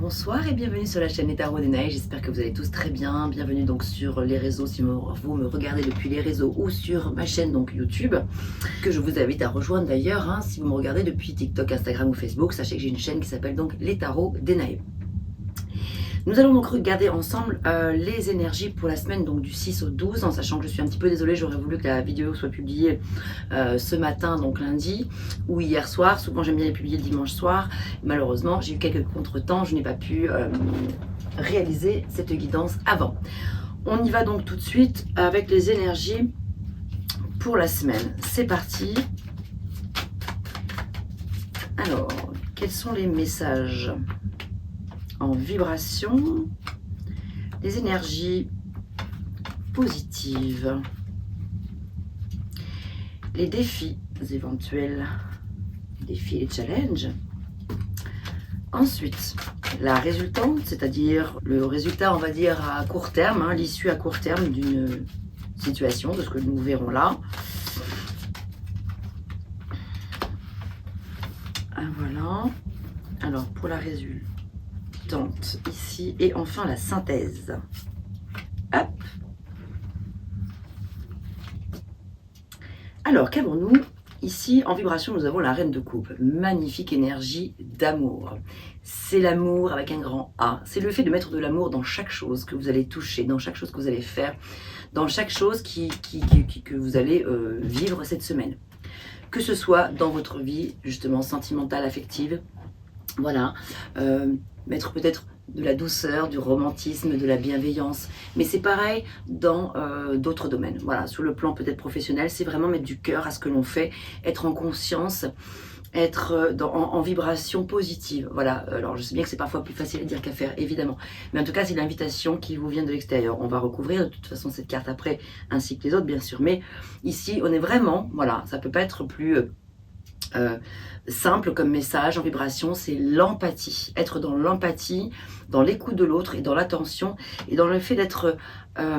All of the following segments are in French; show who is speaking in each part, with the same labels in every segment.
Speaker 1: Bonsoir et bienvenue sur la chaîne Les Tarots d'Enaë, j'espère que vous allez tous très bien. Bienvenue donc sur les réseaux si vous me regardez depuis les réseaux ou sur ma chaîne donc YouTube, que je vous invite à rejoindre d'ailleurs si vous me regardez depuis TikTok, Instagram ou Facebook. Sachez que j'ai une chaîne qui s'appelle donc Les Tarots d'Enaë. Nous allons donc regarder ensemble les énergies pour la semaine donc du 6 au 12, en sachant que je suis un petit peu désolée, j'aurais voulu que la vidéo soit publiée ce matin, donc lundi, ou hier soir. Souvent j'aime bien les publier le dimanche soir. Malheureusement, j'ai eu quelques contretemps, je n'ai pas pu réaliser cette guidance avant. On y va donc tout de suite avec les énergies pour la semaine. C'est parti. Alors, quels sont les messages en vibration, les énergies positives, les défis éventuels, les défis et les challenges. Ensuite, la résultante, c'est-à-dire le résultat, on va dire à court terme, l'issue à court terme d'une situation, de ce que nous verrons là. Voilà. Alors, pour la résultante, ici, et enfin la synthèse. Hop. Alors, qu'avons-nous ici en vibration? Nous avons la reine de coupe, magnifique énergie d'amour. C'est l'amour avec un grand A. C'est le fait de mettre de l'amour dans chaque chose que vous allez toucher, dans chaque chose que vous allez faire, dans chaque chose que vous allez vivre cette semaine. Que ce soit dans votre vie, justement, sentimentale, affective, voilà, mettre peut-être de la douceur, du romantisme, de la bienveillance. Mais c'est pareil dans d'autres domaines. Voilà, sur le plan peut-être professionnel, c'est vraiment mettre du cœur à ce que l'on fait, être en conscience, être en vibration positive. Voilà, alors je sais bien que c'est parfois plus facile à dire qu'à faire, évidemment. Mais en tout cas, c'est l'invitation qui vous vient de l'extérieur. On va recouvrir de toute façon cette carte après, ainsi que les autres, bien sûr. Mais ici, on est vraiment, voilà, ça peut pas être plus simple comme message en vibration, c'est l'empathie. Être dans l'empathie, dans l'écoute de l'autre et dans l'attention et dans le fait d'être à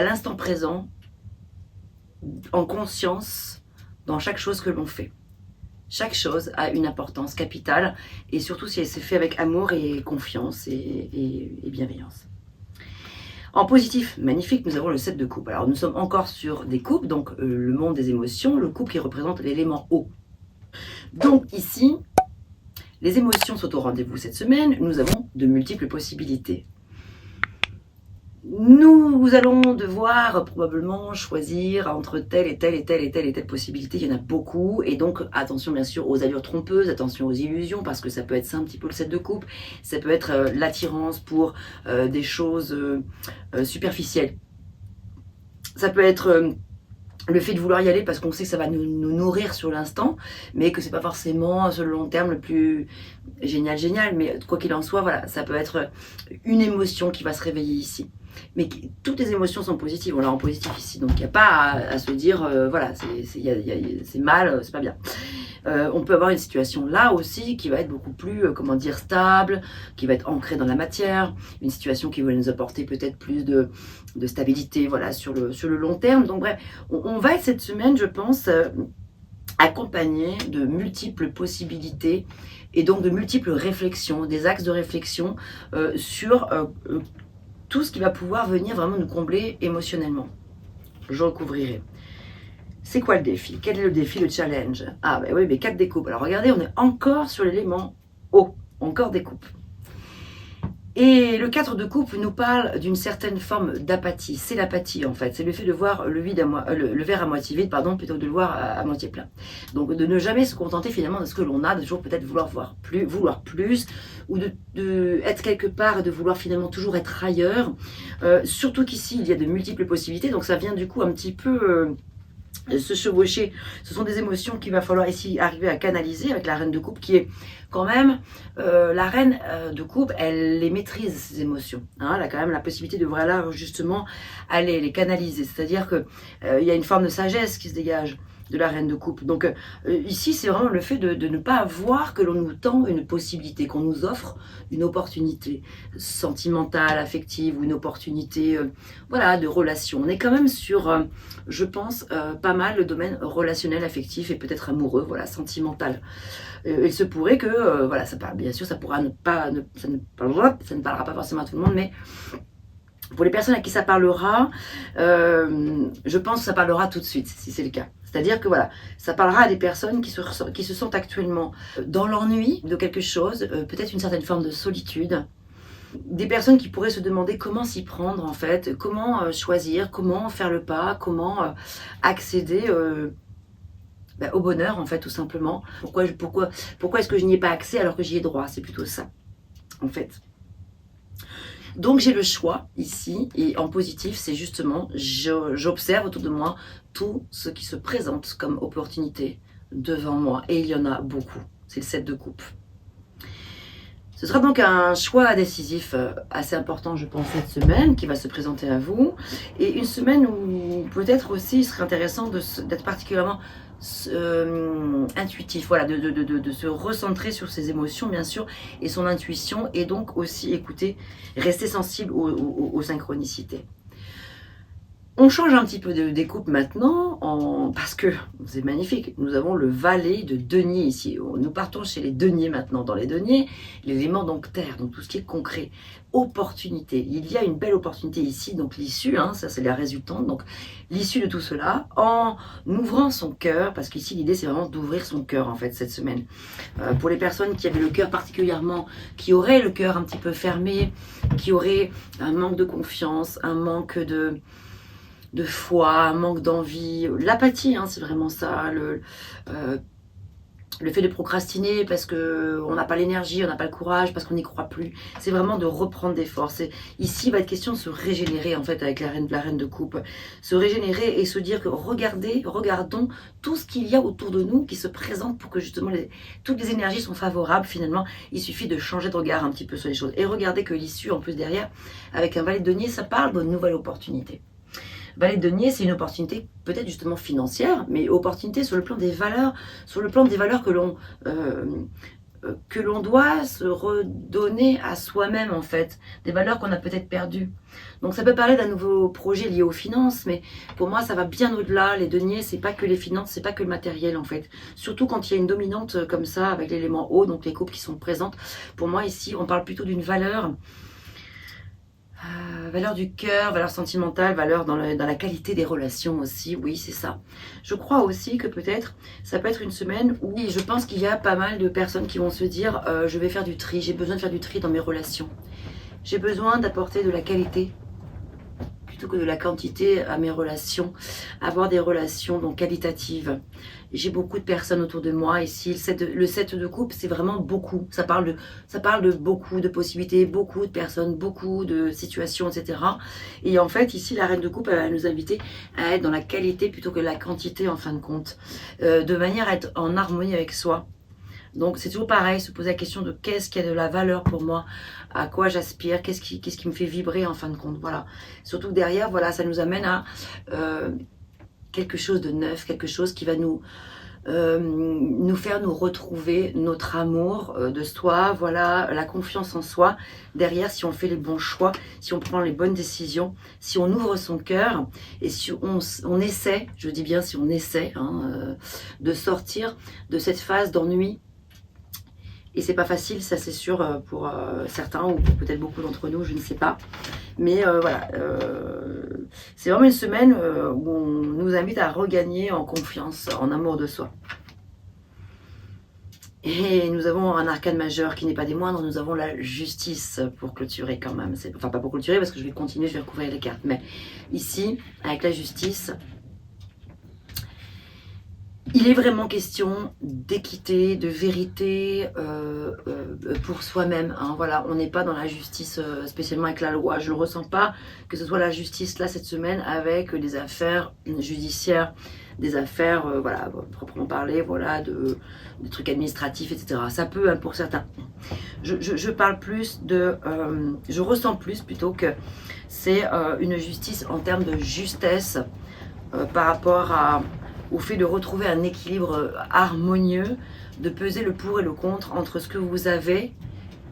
Speaker 1: l'instant présent, en conscience dans chaque chose que l'on fait. Chaque chose a une importance capitale et surtout si elle s'est fait avec amour et confiance et bienveillance. En positif, magnifique, nous avons le 7 de coupe. Alors nous sommes encore sur des coupes, donc le monde des émotions, le coupe qui représente l'élément eau. Donc ici, les émotions sont au rendez-vous cette semaine, nous avons de multiples possibilités. Nous allons devoir probablement choisir entre telle et telle possibilité. Il y en a beaucoup. Et donc, attention bien sûr aux allures trompeuses, attention aux illusions, parce que ça peut être ça un petit peu le 7 de coupe. Ça peut être l'attirance pour des choses superficielles. Ça peut être le fait de vouloir y aller parce qu'on sait que ça va nous nourrir sur l'instant, mais que c'est pas forcément sur le long terme le plus génial. Mais quoi qu'il en soit, voilà, ça peut être une émotion qui va se réveiller ici. Mais toutes les émotions sont positives, on l'a en positif ici, donc il n'y a pas à se dire, voilà, c'est mal, c'est pas bien. On peut avoir une situation là aussi qui va être beaucoup plus, comment dire, stable, qui va être ancrée dans la matière, une situation qui va nous apporter peut-être plus de stabilité, voilà, sur le long terme. Donc bref, on va être cette semaine, je pense, accompagné de multiples possibilités et donc de multiples réflexions, des axes de réflexion sur tout ce qui va pouvoir venir vraiment nous combler émotionnellement. Je recouvrirai. C'est quoi le défi? Quel est le défi, le challenge? Ah ben oui, mais 4 découpes. Alors regardez, on est encore sur l'élément eau, encore des coupes. Et le 4 de coupe nous parle d'une certaine forme d'apathie. C'est l'apathie en fait, c'est le fait de voir le verre à moitié vide, pardon, plutôt que de le voir à moitié plein. Donc de ne jamais se contenter finalement de ce que l'on a, de toujours peut-être vouloir plus, ou de être quelque part et de vouloir finalement toujours être ailleurs. Surtout qu'ici il y a de multiples possibilités, donc ça vient du coup un petit peu se chevaucher. Ce sont des émotions qu'il va falloir ici arriver à canaliser avec la reine de coupe qui est quand même la reine de coupe, elle les maîtrise ces émotions, elle a quand même la possibilité de voilà justement aller les canaliser, c'est à dire que il y a une forme de sagesse qui se dégage. de la reine de coupe. Donc ici, c'est vraiment le fait de ne pas voir que l'on nous tend une possibilité, qu'on nous offre une opportunité sentimentale, affective ou une opportunité voilà, de relation. On est quand même sur, je pense, pas mal le domaine relationnel, affectif et peut-être amoureux, voilà, sentimental. Il se pourrait que, voilà, ça parle, bien sûr, ça pourra ne pas, ça ne parlera pas forcément à tout le monde, mais pour les personnes à qui ça parlera, je pense que ça parlera tout de suite, si c'est le cas. C'est-à-dire que voilà, ça parlera à des personnes qui se sentent actuellement dans l'ennui de quelque chose, peut-être une certaine forme de solitude. Des personnes qui pourraient se demander comment s'y prendre en fait, comment choisir, comment faire le pas, comment accéder au bonheur en fait tout simplement. Pourquoi est-ce que je n'y ai pas accès alors que j'y ai droit? C'est plutôt ça en fait. Donc j'ai le choix ici, et en positif, c'est justement, j'observe autour de moi tout ce qui se présente comme opportunité devant moi, et il y en a beaucoup. C'est le 7 de coupe. Ce sera donc un choix décisif assez important, je pense, cette semaine, qui va se présenter à vous, et une semaine où peut-être aussi il serait intéressant d'être particulièrement intuitif, voilà, de se recentrer sur ses émotions bien sûr et son intuition, et donc aussi écouter, rester sensible aux synchronicités. On change un petit peu de découpe maintenant, parce que c'est magnifique. Nous avons le valet de denier ici. Nous partons chez les deniers maintenant. Dans les deniers, l'élément donc terre, donc tout ce qui est concret. Opportunité. Il y a une belle opportunité ici, donc l'issue, hein, ça c'est la résultante. Donc l'issue de tout cela, en ouvrant son cœur, parce qu'ici l'idée c'est vraiment d'ouvrir son cœur en fait cette semaine. Pour les personnes qui avaient le cœur particulièrement, qui auraient le cœur un petit peu fermé, qui auraient un manque de confiance, un manque de foi, un manque d'envie, l'apathie, hein, c'est vraiment ça, le fait de procrastiner parce qu'on n'a pas l'énergie, on n'a pas le courage, parce qu'on n'y croit plus. C'est vraiment de reprendre des forces. Et ici, il va être question de se régénérer en fait avec la reine de coupe. Se régénérer et se dire que regardons tout ce qu'il y a autour de nous qui se présente pour que justement toutes les énergies sont favorables finalement. Il suffit de changer de regard un petit peu sur les choses. Et regardez que l'issue en plus derrière, avec un valet de denier, ça parle d'une nouvelle opportunité. Valet de denier, c'est une opportunité peut-être justement financière, mais opportunité sur le plan des valeurs, que l'on doit se redonner à soi-même en fait, des valeurs qu'on a peut-être perdues. Donc ça peut parler d'un nouveau projet lié aux finances, mais pour moi ça va bien au-delà. Les deniers, c'est pas que les finances, c'est pas que le matériel en fait. Surtout quand il y a une dominante comme ça avec l'élément eau, donc les couples qui sont présentes. Pour moi ici, on parle plutôt d'une valeur. Valeur du cœur, valeur sentimentale, valeur dans la qualité des relations aussi, oui c'est ça. Je crois aussi que peut-être, ça peut être une semaine où je pense qu'il y a pas mal de personnes qui vont se dire je vais faire du tri, j'ai besoin de faire du tri dans mes relations. J'ai besoin d'apporter de la qualité plutôt que de la quantité à mes relations, avoir des relations donc qualitatives. J'ai beaucoup de personnes autour de moi ici. Le 7 de coupe, c'est vraiment beaucoup. Ça parle de beaucoup de possibilités, beaucoup de personnes, beaucoup de situations, etc. Et en fait, ici, la reine de coupe, elle va nous inviter à être dans la qualité plutôt que la quantité, en fin de compte. De manière à être en harmonie avec soi. Donc c'est toujours pareil, se poser la question de qu'est-ce qui a de la valeur pour moi, à quoi j'aspire, qu'est-ce qui me fait vibrer en fin de compte. Voilà. Surtout que derrière, voilà, ça nous amène à quelque chose de neuf, quelque chose qui va nous faire nous retrouver notre amour de soi, voilà, la confiance en soi. Derrière, si on fait les bons choix, si on prend les bonnes décisions, si on ouvre son cœur et si on essaie, je dis bien si on essaie, hein, de sortir de cette phase d'ennui. Et c'est pas facile, ça c'est sûr pour certains ou pour peut-être beaucoup d'entre nous, je ne sais pas. Mais voilà, c'est vraiment une semaine où on nous invite à regagner en confiance, en amour de soi. Et nous avons un arcane majeur qui n'est pas des moindres, nous avons la justice pour clôturer quand même. Enfin pas pour clôturer parce que je vais continuer, je vais recouvrir les cartes. Mais ici, avec la justice, il est vraiment question d'équité, de vérité pour soi-même. Hein, voilà, on n'est pas dans la justice spécialement avec la loi. Je ne ressens pas que ce soit la justice là cette semaine avec des affaires judiciaires, des affaires, voilà, proprement parler, voilà, des trucs administratifs, etc. Ça peut hein, pour certains. Je parle plus de, je ressens plus plutôt que c'est une justice en termes de justesse par rapport à au fait de retrouver un équilibre harmonieux, de peser le pour et le contre entre ce que vous avez,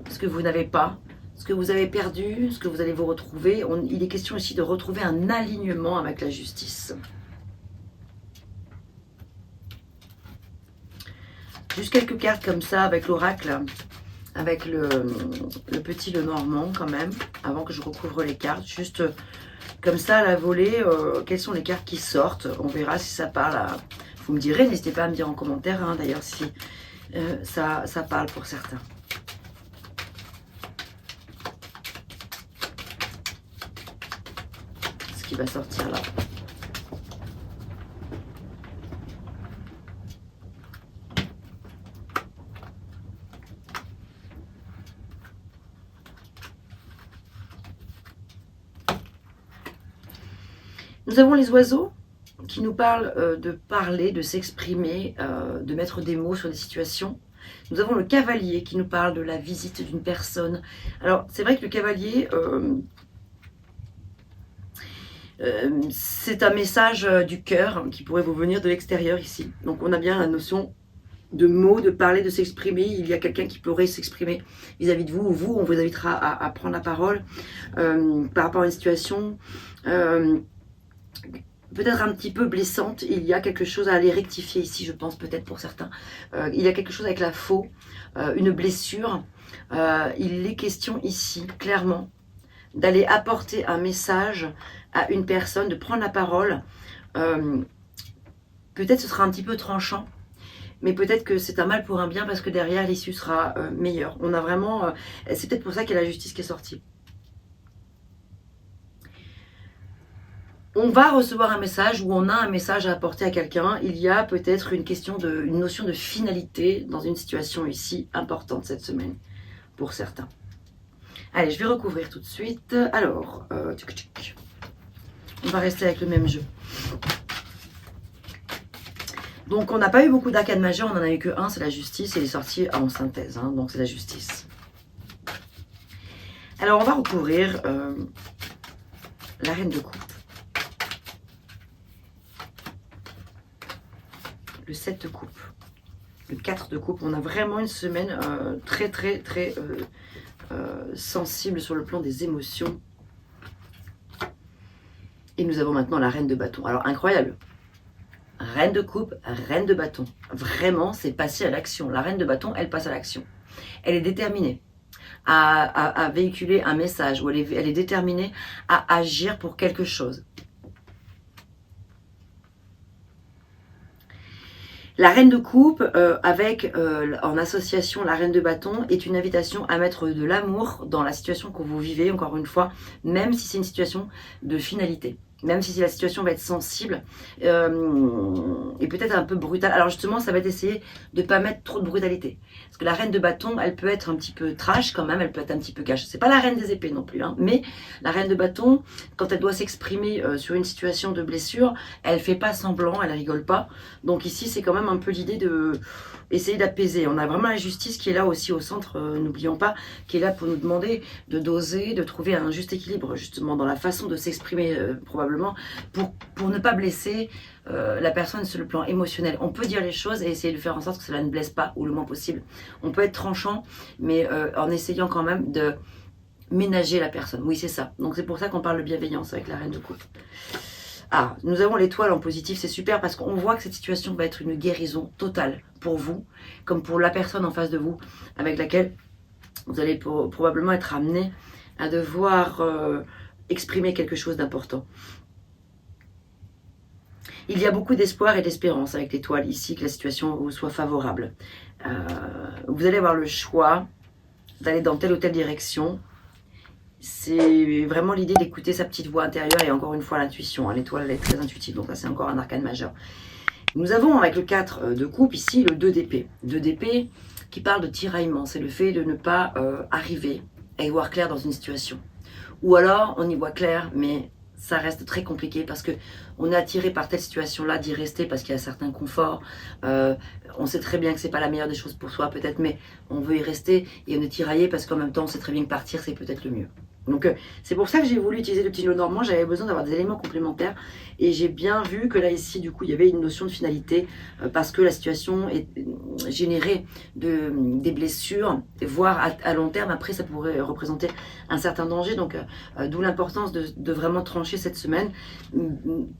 Speaker 1: ce que vous n'avez pas, ce que vous avez perdu, ce que vous allez vous retrouver. Il est question ici de retrouver un alignement avec la justice. Juste quelques cartes comme ça avec l'oracle, avec le petit le normand quand même, avant que je recouvre les cartes. Juste comme ça à la volée, quelles sont les cartes qui sortent. On verra si ça parle à... Vous me direz, n'hésitez pas à me dire en commentaire hein, d'ailleurs si ça parle pour certains. Ce qui va sortir là. Nous avons les oiseaux qui nous parlent de parler, de s'exprimer, de mettre des mots sur des situations. Nous avons le cavalier qui nous parle de la visite d'une personne. Alors, c'est vrai que le cavalier, c'est un message du cœur qui pourrait vous venir de l'extérieur ici. Donc, on a bien la notion de mots, de parler, de s'exprimer. Il y a quelqu'un qui pourrait s'exprimer vis-à-vis de vous, ou vous, on vous invitera à prendre la parole par rapport à une situation peut-être un petit peu blessante. Il y a quelque chose à aller rectifier ici, je pense, peut-être pour certains. Il y a quelque chose avec la faux, une blessure. Il est question ici, clairement, d'aller apporter un message à une personne, de prendre la parole. Peut-être ce sera un petit peu tranchant, mais peut-être que c'est un mal pour un bien parce que derrière, l'issue sera meilleure. On a vraiment... c'est peut-être pour ça qu'il y a la justice qui est sortie. On va recevoir un message ou on a un message à apporter à quelqu'un. Il y a peut-être une notion de finalité dans une situation ici importante cette semaine pour certains. Allez, je vais recouvrir tout de suite. Alors, on va rester avec le même jeu. Donc, on n'a pas eu beaucoup d'arcades majeures, on n'en a eu que un, c'est la justice. Il est sorti en synthèse, hein, donc c'est la justice. Alors, on va recouvrir la reine de coupe. Le 7 de coupe, le 4 de coupe. On a vraiment une semaine très sensible sur le plan des émotions. Et nous avons maintenant la reine de bâton. Alors incroyable, reine de coupe, reine de bâton. Vraiment, c'est passé à l'action. La reine de bâton, elle passe à l'action. Elle est déterminée à véhiculer un message, ou elle est déterminée à agir pour quelque chose. La reine de coupe, en association la reine de bâton, est une invitation à mettre de l'amour dans la situation que vous vivez, encore une fois, même si c'est une situation de finalité. Même si la situation va être sensible et peut-être un peu brutale. Alors justement, ça va être essayer de ne pas mettre trop de brutalité. Parce que la reine de bâton, elle peut être un petit peu trash quand même, elle peut être un petit peu cash. C'est pas la reine des épées non plus, hein, mais la reine de bâton, quand elle doit s'exprimer sur une situation de blessure, elle fait pas semblant, elle rigole pas. Donc ici, c'est quand même un peu l'idée de... essayer d'apaiser. On a vraiment la justice qui est là aussi au centre, n'oublions pas, qui est là pour nous demander de doser, de trouver un juste équilibre justement dans la façon de s'exprimer probablement pour ne pas blesser la personne sur le plan émotionnel. On peut dire les choses et essayer de faire en sorte que cela ne blesse pas ou le moins possible. On peut être tranchant, mais en essayant quand même de ménager la personne. Oui, c'est ça. Donc c'est pour ça qu'on parle de bienveillance avec la reine de coupe. Ah, nous avons l'étoile en positif, c'est super parce qu'on voit que cette situation va être une guérison totale pour vous, comme pour la personne en face de vous, avec laquelle vous allez probablement être amené à devoir exprimer quelque chose d'important. Il y a beaucoup d'espoir et d'espérance avec l'étoile ici, que la situation vous soit favorable. Vous allez avoir le choix d'aller dans telle ou telle direction. C'est vraiment l'idée d'écouter sa petite voix intérieure et encore une fois l'intuition. Hein. L'étoile, elle est très intuitive, donc là c'est encore un arcane majeur. Nous avons avec le 4 de coupe ici le 2 d'épée. 2 d'épée qui parle de tiraillement. C'est le fait de ne pas arriver à y voir clair dans une situation. Ou alors on y voit clair, mais ça reste très compliqué parce que on est attiré par telle situation-là d'y rester parce qu'il y a certains conforts. On sait très bien que c'est pas la meilleure des choses pour soi peut-être, mais on veut y rester et on est tiraillé parce qu'en même temps on sait très bien que partir c'est peut-être le mieux. Donc c'est pour ça que j'ai voulu utiliser le petit lot normand, j'avais besoin d'avoir des éléments complémentaires et j'ai bien vu que là ici du coup il y avait une notion de finalité parce que la situation est générée des blessures, voire à long terme après ça pourrait représenter un certain danger, donc d'où l'importance de vraiment trancher cette semaine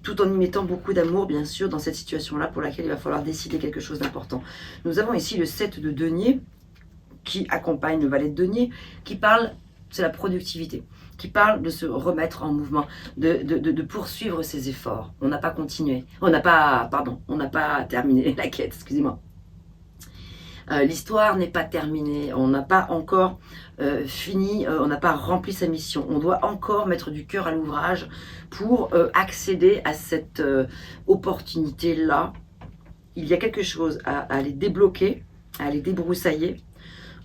Speaker 1: tout en y mettant beaucoup d'amour bien sûr dans cette situation là pour laquelle il va falloir décider quelque chose d'important. Nous avons ici le 7 de denier qui accompagne le valet de denier qui parle, c'est la productivité, qui parle de se remettre en mouvement, de poursuivre ses efforts. On n'a pas continué, on n'a pas terminé la quête, excusez-moi. L'histoire n'est pas terminée, on n'a pas encore fini, on n'a pas rempli sa mission. On doit encore mettre du cœur à l'ouvrage pour accéder à cette opportunité-là. Il y a quelque chose à aller débloquer, à aller débroussailler.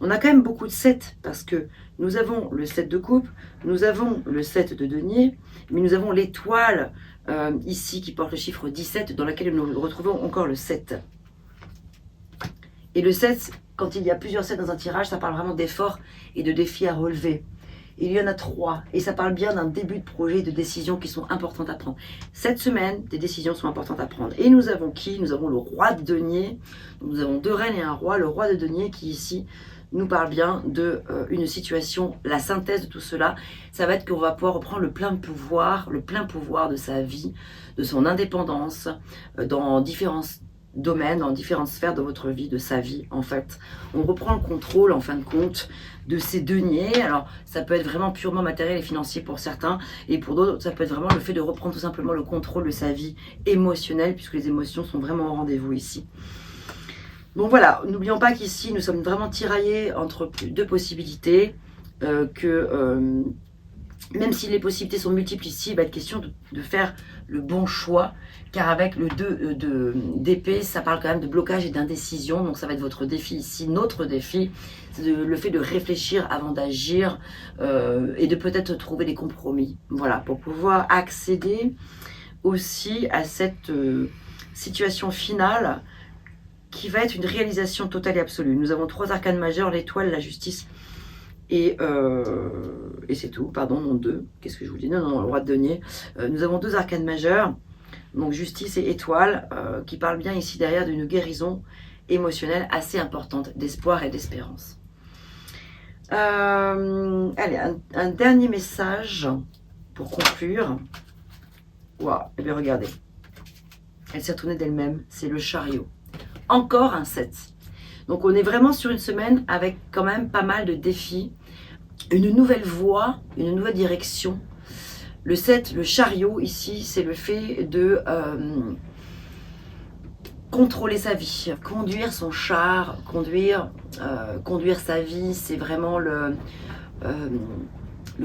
Speaker 1: On a quand même beaucoup de 7 parce que nous avons le 7 de coupe, nous avons le 7 de denier, mais nous avons l'étoile ici qui porte le chiffre 17 dans laquelle nous retrouvons encore le 7. Et le 7, quand il y a plusieurs 7 dans un tirage, ça parle vraiment d'efforts et de défis à relever. Il y en a 3 et ça parle bien d'un début de projet, de décisions qui sont importantes à prendre. Cette semaine, des décisions sont importantes à prendre. Et nous avons qui? Nous avons le roi de denier. Nous avons 2 reines et un roi. Le roi de denier qui ici nous parle bien de une situation, la synthèse de tout cela, ça va être qu'on va pouvoir reprendre le plein pouvoir de sa vie, de son indépendance, dans différents domaines, dans différentes sphères de votre vie, de sa vie en fait. On reprend le contrôle en fin de compte de ces deniers. Alors ça peut être vraiment purement matériel et financier pour certains et pour d'autres ça peut être vraiment le fait de reprendre tout simplement le contrôle de sa vie émotionnelle puisque les émotions sont vraiment au rendez-vous ici. Donc voilà, n'oublions pas qu'ici nous sommes vraiment tiraillés entre deux possibilités, même si les possibilités sont multiples ici, il va être question de faire le bon choix, car avec le 2 d'épée, ça parle quand même de blocage et d'indécision, donc ça va être votre défi ici, notre défi, c'est le fait de réfléchir avant d'agir et de peut-être trouver des compromis, voilà, pour pouvoir accéder aussi à cette situation finale qui va être une réalisation totale et absolue. Nous avons 3 arcanes majeures, l'étoile, la justice et c'est tout, pardon, non 2, qu'est-ce que je vous dis, non, le roi de denier. Nous avons 2 arcanes majeures, donc justice et étoile, qui parlent bien ici derrière d'une guérison émotionnelle assez importante, d'espoir et d'espérance. Allez, un dernier message pour conclure. Waouh, et bien regardez, elle s'est retournée d'elle-même, c'est le chariot. Encore un 7. Donc on est vraiment sur une semaine avec quand même pas mal de défis, une nouvelle voie, une nouvelle direction. Le 7, le chariot ici, c'est le fait de contrôler sa vie, conduire son char, conduire sa vie, c'est vraiment le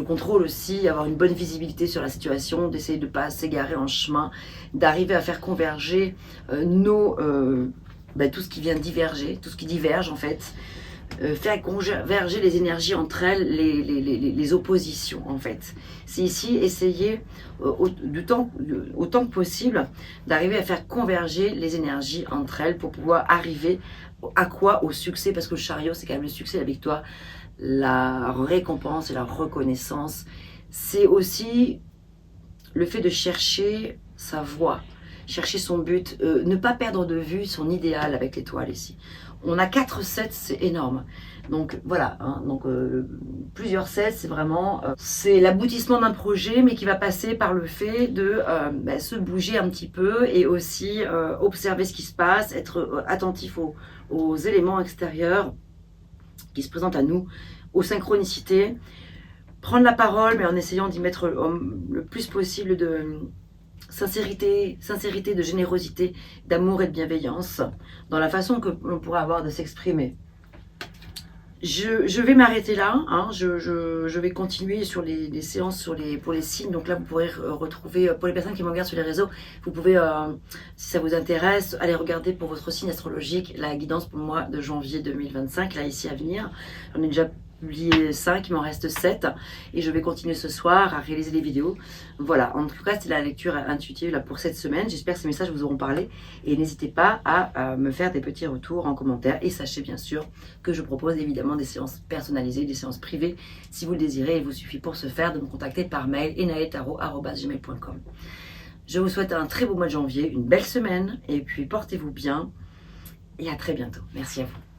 Speaker 1: contrôle aussi, avoir une bonne visibilité sur la situation, d'essayer de ne pas s'égarer en chemin, d'arriver à faire converger tout ce qui vient diverger, tout ce qui diverge en fait, faire converger les énergies entre elles, les oppositions en fait. C'est ici essayer autant que possible d'arriver à faire converger les énergies entre elles pour pouvoir arriver à quoi? Au succès, parce que le chariot c'est quand même le succès, la victoire, la récompense et la reconnaissance. C'est aussi le fait de chercher sa voie, chercher son but, ne pas perdre de vue son idéal avec l'étoile ici. On a 4 sets, c'est énorme. Donc voilà, hein, plusieurs sets, c'est vraiment c'est l'aboutissement d'un projet, mais qui va passer par le fait de se bouger un petit peu et aussi observer ce qui se passe, être attentif aux éléments extérieurs qui se présentent à nous, aux synchronicités, prendre la parole, mais en essayant d'y mettre le plus possible de sincérité, de générosité, d'amour et de bienveillance dans la façon que l'on pourrait avoir de s'exprimer. Je vais m'arrêter là, hein. Je vais continuer sur les séances pour les signes. Donc là, vous pourrez retrouver, pour les personnes qui me regardent sur les réseaux, vous pouvez, si ça vous intéresse, aller regarder pour votre signe astrologique la guidance pour le mois de janvier 2025, là ici à venir. J'en ai déjà publié 5, il m'en reste 7 et je vais continuer ce soir à réaliser les vidéos. Voilà, en tout cas c'était la lecture intuitive là, pour cette semaine. J'espère que ces messages vous auront parlé et n'hésitez pas à me faire des petits retours en commentaire et sachez bien sûr que je propose évidemment des séances personnalisées, des séances privées si vous le désirez. Il vous suffit pour ce faire de me contacter par mail enaetaro@gmail.com. Je vous souhaite un très beau mois de janvier, une belle semaine et puis portez-vous bien et à très bientôt. Merci à vous.